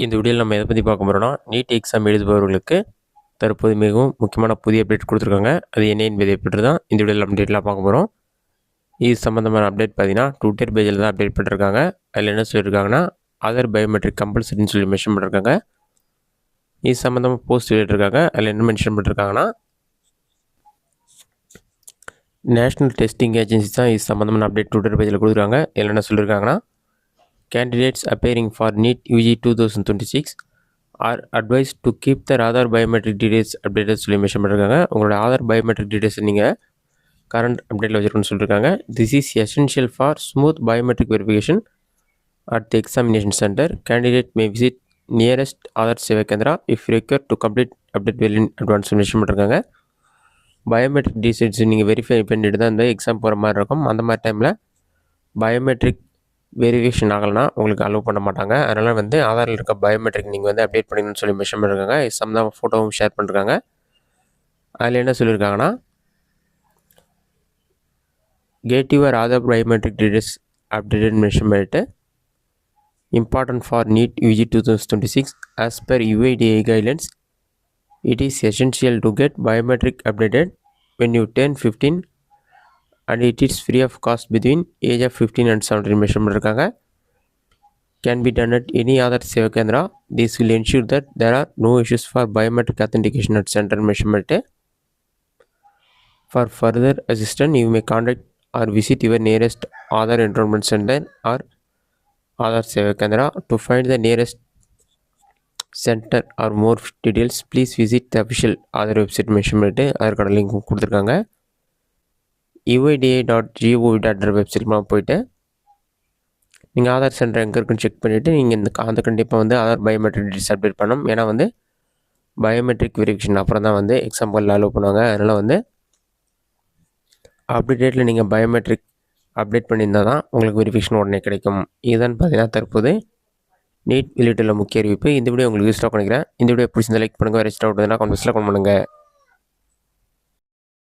இந்த வீடியோவில் நம்ம எதை பற்றி பார்க்க போகிறோம்னா, நீட் எக்ஸாம் எழுதுபவர்களுக்கு தற்போது மிகவும் முக்கியமான புதிய அப்டேட் கொடுத்துருக்காங்க. அது என்ன என்பதை பற்றி தான் இந்த வீடியோவில் அப்டேட்லாம் பார்க்க போகிறோம். இது சம்மந்தமான அப்டேட் பார்த்தீங்கன்னா ட்விட்டர் பேஜில் தான் அப்டேட் பண்ணிருக்காங்க. அதில் என்ன சொல்லியிருக்காங்கன்னா, ஆதார் பயோமெட்ரிக் கம்பல்சரின்னு சொல்லி மென்ஷன் பண்ணிருக்காங்க. இது சம்மந்தமாக போஸ்ட் வெளியிட்டிருக்காங்க. அதில் என்ன மென்ஷன் பண்ணிருக்காங்கன்னா, நேஷ்னல் டெஸ்டிங் ஏஜென்சி தான் இது சம்மந்தமான அப்டேட் ட்விட்டர் பேஜில் கொடுத்துருக்காங்க. இதில் என்ன சொல்லியிருக்காங்கன்னா, candidates appearing for NEET UG 2026 are advised to keep their Aadhaar biometric details updated சொல்லி மென்ஷன் பண்ணிருக்காங்க. உங்களோட ஆதார் பயோமெட்ரிக் டீடைல்ஸ் நீங்கள் கரண்ட் அப்டேட்டில் வச்சுருக்கணும்னு சொல்லியிருக்காங்க. This is essential for smooth biometric verification at the examination center. Candidate may visit nearest Aadhaar Seva Kendra if required to complete update well in advance mention பண்ணிருக்காங்க. Biometric details நீங்கள் verify பண்ணிட்டு தான் இந்த எக்ஸாம் போகிற மாதிரி இருக்கும். அந்த மாதிரி டைமில் பயோமெட்ரிக் வெரிஃபிகேஷன் ஆகலைன்னா உங்களுக்கு அலோவ் பண்ண மாட்டாங்க. அதனால் ஆதாரில் இருக்க பயோமெட்ரிக் நீங்கள் அப்டேட் பண்ணிக்கணும்னு சொல்லி மென்ஷன் பண்ணியிருக்காங்க. சம்மந்தமாக ஃபோட்டோவும் ஷேர் பண்ணிருக்காங்க. அதில் என்ன சொல்லியிருக்காங்கன்னா, get your Aadhaar biometric details updated mention பண்ணிட்டு, important for NEET UG 2026 as per UIDAI guidelines it is essential to get biometric updated when you turn 15 and it is free of cost between age of 15 and 17 mention பண்ணிருக்காங்க. Can be done at any other சேவை Kendra. This will ensure that there are no issues for biometric authentication at center mention பண்ணிட்டு, for further assistance you may contact or visit your nearest Aadhaar enrollment center or Aadhaar சேவை Kendra. To find the nearest center or more details please visit the official Aadhaar website mention பண்ணிட்டு அதற்கான link கொடுத்துருக்காங்க. UIDAI.gov.in வெப்சைட்லாம் போயிட்டு நீங்கள் Aadhaar centre எங்கே இருக்குன்னு check பண்ணிவிட்டு நீங்கள் அந்த கண்டிப்பாக ஆதார் பயோமெட்ரிக் டீடைல்ஸ் அப்டேட் பண்ணணும். ஏன்னா பயோமெட்ரிக் வெரிஃபிகேஷன் அப்புறம் தான் எக்ஸாம்பிள் அலோவ் பண்ணுவாங்க. அதனால் அப்டேட்டில் நீங்கள் பயோமெட்ரிக் அப்டேட் பண்ணியிருந்தால் தான் உங்களுக்கு வெரிஃபிகேஷன் உடனே கிடைக்கும். இதுதான் பார்த்தீங்கன்னா தற்போது நீட் வெளியிட்டுள்ள முக்கிய அறிவிப்பு. இந்த வீடியோ உங்களுக்கு யூஸ்ஃபுல்லாக பண்ணிக்கிறேன். இந்த வீடியோ பிடிச்சிருந்தா லைக் பண்ணுங்கள். வேறு எக்ஸ்ட்ரா விட்டதுன்னா கமெண்ட்ஸில் கமெண்ட் பண்ணுங்கள்.